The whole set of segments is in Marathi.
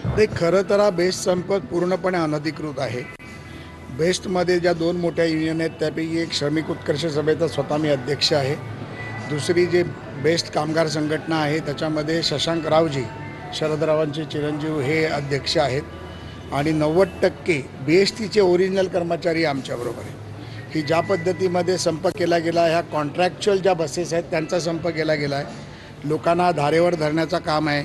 नाही, खरं तर हा बेस्ट संप पूर्णपणे अनधिकृत आहे. बेस्टमध्ये ज्या दोन मोठ्या युनियन आहेत त्यापैकी एक श्रमिक उत्कर्ष सभेचा स्वतः मी अध्यक्ष आहे. दुसरी जे बेस्ट कामगार संघटना आहे त्याच्यामध्ये शशांकरावजी, शरदरावांचे चिरंजीव हे अध्यक्ष आहेत. आणि 90% BSTचे ओरिजिनल कर्मचारी आमच्याबरोबर आहे. ही ज्या पद्धतीमध्ये संप केला गेला, ह्या कॉन्ट्रॅक्च्युअल ज्या बसेस आहेत त्यांचा संप केला गेला आहे. लोकांना धारेवर धरण्याचं काम आहे.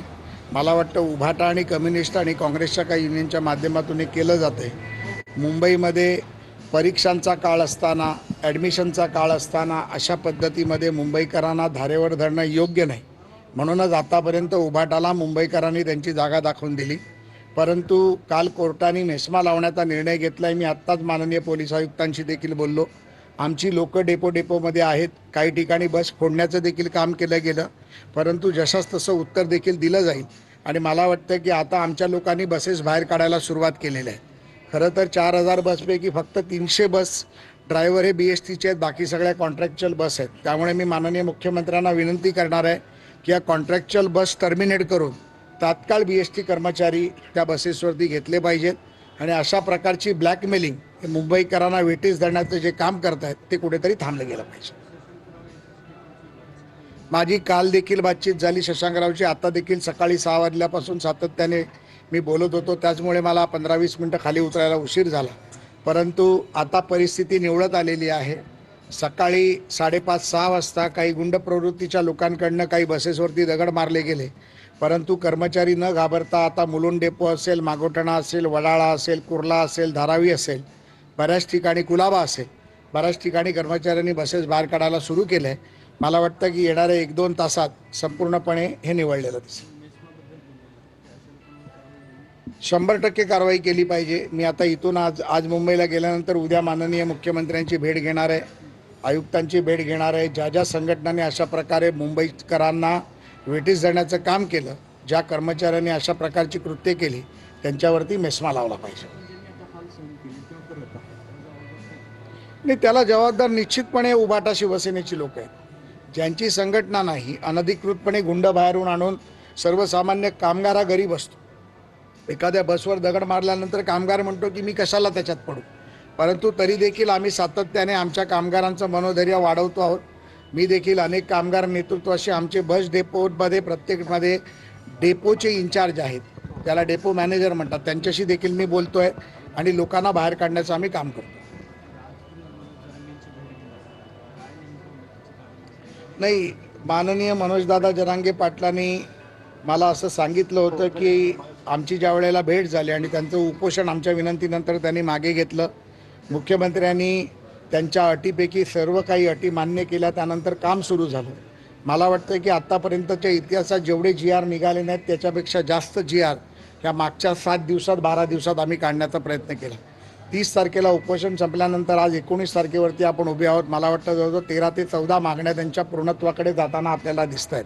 मला वाटतं उभाटा आणि कम्युनिस्ट आणि काँग्रेसच्या काही युनियनच्या माध्यमातून हे केलं जातं आहे. मुंबईमध्ये परीक्षांचा काळ असताना, ॲडमिशनचा काळ असताना अशा पद्धतीमध्ये मुंबईकरांना धारेवर धरणं योग्य नाही. म्हणूनच आतापर्यंत उभाटाला मुंबईकरांनी त्यांची जागा दाखवून दिली. परंतु काल कोर्टाने मेस्मा लावण्याचा निर्णय घेतला आहे. मी आत्ताच माननीय पोलीस आयुक्तांशी देखील बोललो. आमची लोकं डेपोमध्ये आहेत. काही ठिकाणी बस फोडण्याचं देखील काम केलं गेलं, परंतु जशास तसं उत्तर देखील दिलं जाईल. आणि मला वाटतं की आता आमच्या लोकांनी बसेस बाहेर काढायला सुरुवात केलेली आहे. खरं तर 4000 बसपैकी फक्त 300 बस ड्रायव्हर हे BSTचे आहेत, बाकी सगळ्या कॉन्ट्रॅक्च्युअल बस आहेत. त्यामुळे मी माननीय मुख्यमंत्र्यांना विनंती करणार आहे की या कॉन्ट्रॅक्च्युअल बस टर्मिनेट करून तात्काळ BST कर्मचारी त्या बसेसवरती घेतले पाहिजेत. आणि अशा प्रकारची ब्लॅकमेलिंग हे मुंबईकरांना वेटीस धरण्याचं जे काम करत आहेत ते कुठेतरी थांबलं गेलं पाहिजे. माझी काल देखील बातचीत झाली शशांकरावची. आता देखील सकाळी 6 वाजल्यापासून सातत्याने मी बोलत होतो, त्याचमुळे मला 15-20 मिनटं खाली उतरायला उशीर झाला. परंतु आता परिस्थिती निवळत आलेली आहे. सकाळी 5:30-6 वाजता काही गुंड प्रवृत्तीच्या लोकांकडनं काही बसेसवरती दगड मारले गेले, परंतु कर्मचारी न घाबरता आता मुलुंड डेपो असेल, मागोटणा असेल, वडाळा असेल, कुर्ला असेल, धारावी असेल, बऱ्याच ठिकाणी कुलाबा असेल, बऱ्याच ठिकाणी कर्मचाऱ्यांनी बसेस बाहेर काढायला सुरू केलं आहे. मला वाटतं की येणाऱ्या 1-2 तासात संपूर्णपणे हे निवळलेलं दिसेल. 100% कारवाई केली पाहिजे. मी आता इथून आज मुंबईला गेल्यानंतर उद्या माननीय मुख्यमंत्र्यांची भेट घेणार आहे, आयुक्तांची भेट घेणार आहे. ज्या ज्या संघटनांनी अशा प्रकारे मुंबईकरांना वेटीस धरण्याचं काम केलं, ज्या कर्मचाऱ्यांनी अशा प्रकारची कृत्ये केली, त्यांच्यावरती मेस्मा लावला पाहिजे. नाही, त्याला जबाबदार निश्चितपणे उभाटा शिवसेनेची लोक आहेत. ज्यांची संघटना नाही, अनधिकृतपणे गुंड बाहेरून आणून सर्वसामान्य कामगारा घरी बसतो. एखाद्या बसवर दगड मारल्यानंतर कामगार म्हणतो की मी कशाला त्याच्यात पडू, परंतु तरी देखील आम्ही सातत्याने आमच्या कामगारांचं मनोधैर्य वाढवतो आहोत. मी देखील अनेक कामगार नेतृत्वाशी आमचे बस डेपोमध्ये प्रत्येकमध्ये डेपोचे इन्चार्ज आहेत, त्याला डेपो मॅनेजर म्हणतात, त्यांच्याशी देखील मी बोलतो आहे आणि लोकांना बाहेर काढण्याचं आम्ही काम करतो. नाही, माननीय मनोजदादा जरांगे पाटलांनी मला असं सांगितलं होतं की आमची ज्या वेळेला भेट झाली आणि त्यांचं उपोषण आमच्या विनंतीनंतर त्यांनी मागे घेतलं. मुख्यमंत्र्यांनी त्यांच्या अटीपैकी सर्व काही अटी मान्य केल्या, त्यानंतर काम सुरू झालं. मला वाटतं की आत्तापर्यंतच्या इतिहासात जेवढे GR निघाले नाहीत त्याच्यापेक्षा जास्त GR ह्या मागच्या 7 दिवसात 12 दिवसात आम्ही काढण्याचा प्रयत्न केला. 30 तारखेला उपोषण संपल्यानंतर आज 19 तारखेवरती आपण उभे आहोत. मला वाटतं जवळजवळ 13 ते 14 मागण्या त्यांच्या पूर्णत्वाकडे जाताना आपल्याला दिसत आहेत.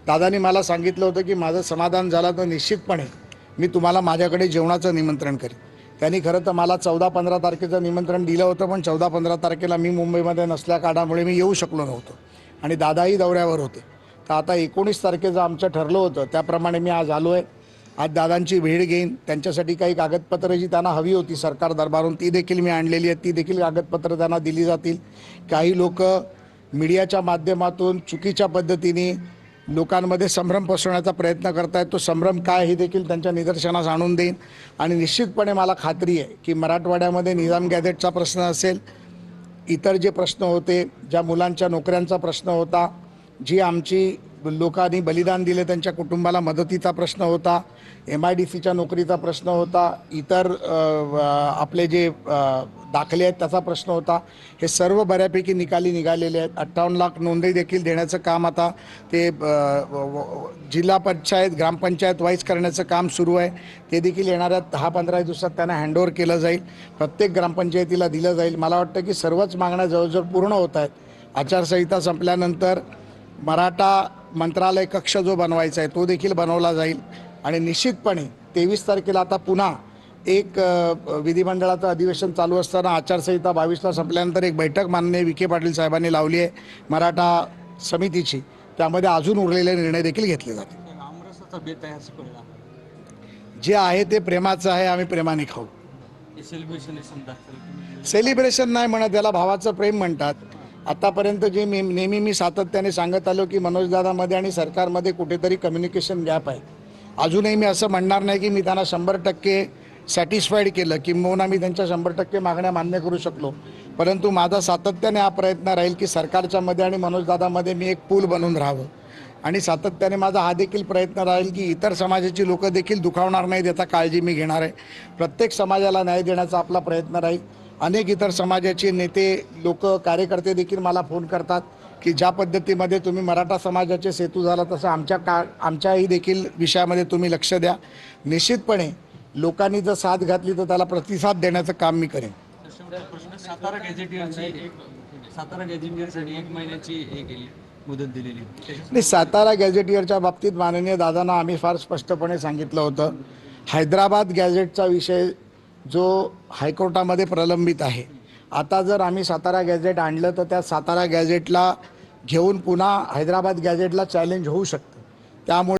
दादानी मला सांगितलं होतं की माझं समाधान झालं तर निश्चितपणे मी तुम्हाला माझ्याकडे जेवणाचं निमंत्रण करेन. त्यांनी खरं तर मला 14-15 तारखेचं निमंत्रण दिलं होतं, पण 14-15 तारखेला मी मुंबईमध्ये नसल्या कारणामुळे मी येऊ शकलो नव्हतो आणि दादाही दौऱ्यावर होते. तर आता 19 तारखेचं आमचं ठरलं होतं, त्याप्रमाणे मी आज आलो आहे. आज दादांची भेट घेईन. त्यांच्यासाठी काही कागदपत्रं जी त्यांना हवी होती सरकार दरबारून ती देखील मी आणलेली आहेत. ती देखील कागदपत्रं त्यांना दिली जातील. काही लोक मीडियाच्या माध्यमातून चुकीच्या पद्धतीने लोकांमध्ये संभ्रम पसरवण्याचा प्रयत्न करतायत. तो संभ्रम काय हे देखील त्यांच्या निदर्शनास आणून देईन. आणि निश्चितपणे मला खात्री आहे की मराठवाड्यामध्ये निजाम गॅझेटचा प्रश्न असेल, इतर जे प्रश्न होते, ज्या मुलांच्या नोकऱ्यांचा प्रश्न होता, जी आमची लोकांनी बलिदान दिले त्यांच्या कुटुंबाला मदतीचा प्रश्न होता, MIDCच्या नोकरीचा प्रश्न होता, इतर आपले जे दाखले आहेत त्याचा प्रश्न होता, हे सर्व बऱ्यापैकी निकाली निघालेले आहेत. 58 लाख नोंदणी देखील देण्याचं काम आता ते जिल्हा पंचायत ग्रामपंचायत वाईज करण्याचं काम सुरू आहे. ते देखील येणाऱ्या 10-15 दिवसात त्यांना हँडओव्हर केलं जाईल, प्रत्येक ग्रामपंचायतीला दिलं जाईल. मला वाटतं की सर्वच मागण्या जवळजवळ पूर्ण होत आहेत. आचारसंहिता संपल्यानंतर मराठा मंत्रालय कक्ष जो बनवायचा आहे तो देखील बनवला जाईल. आणि निश्चितपणे 23 तारखेला आता पुन्हा एक विधिमंडळाचं अधिवेशन चालू असताना आचारसंहिता 22ला संपल्यानंतर एक बैठक माननीय विखे पाटील साहेबांनी लावली आहे मराठा समितीची. त्यामध्ये अजून उरलेले निर्णय देखील घेतले जातील. रस्ता बेत आहे असं कळलं. जे आहे ते प्रेमाचं आहे, आम्ही प्रेमाने खाऊ. हे सेलिब्रेशन आहे समजा. सेलिब्रेशन नाही म्हणत, त्याला भावाचं प्रेम म्हणतात. आतापर्यंत जे नेहमी मी सातत्याने सांगत आलो की मनोजदादामध्ये आणि सरकारमध्ये कुठेतरी कम्युनिकेशन गॅप आहे. अजूनही मी असं म्हणणार नाही की मी त्यांना 100% सॅटिस्फाईड केलं, किंबहुना मी त्यांच्या 100% मागण्या मान्य करू शकलो. परंतु माझा सातत्याने हा प्रयत्न राहील की सरकारच्या मध्ये आणि मनोजदादामध्ये मी एक पूल बनून राहावं. आणि सातत्याने माझा हा देखील प्रयत्न राहील की इतर समाजाची लोकं देखील दुखावणार नाहीत याचा काळजी मी घेणार आहे. प्रत्येक समाजाला न्याय देण्याचा आपला प्रयत्न राहील. अनेक इतर समाजाचे नेते, लोक, कार्यकर्ते देखील मला फोन करतात की ज्या पद्धतीमध्ये तुम्ही मराठा समाजाचे सेतू झाला तसं आमच्याही देखील विषयामध्ये तुम्ही लक्ष द्या. निश्चितपणे लोकांनी जर साथ घातली तर त्याला प्रतिसाद देण्याचं काम मी करेन. प्रश्न सातारा गॅझेटियरसाठी 1 महिन्याची हे केली, मुदत दिलेली. नाही, सातारा गॅझेटियरच्या बाबतीत माननीय दादांना आम्ही फार स्पष्टपणे सांगितलं होतं. हैदराबाद गॅझेटचा विषय जो हायकोर्टामध्ये प्रलंबित आहे, आता जर आम्ही सातारा गॅझेट आणलं तर त्या सातारा गॅझेटला घेऊन पुन्हा हैदराबाद गॅझेटला चॅलेंज होऊ शकतं. त्यामुळे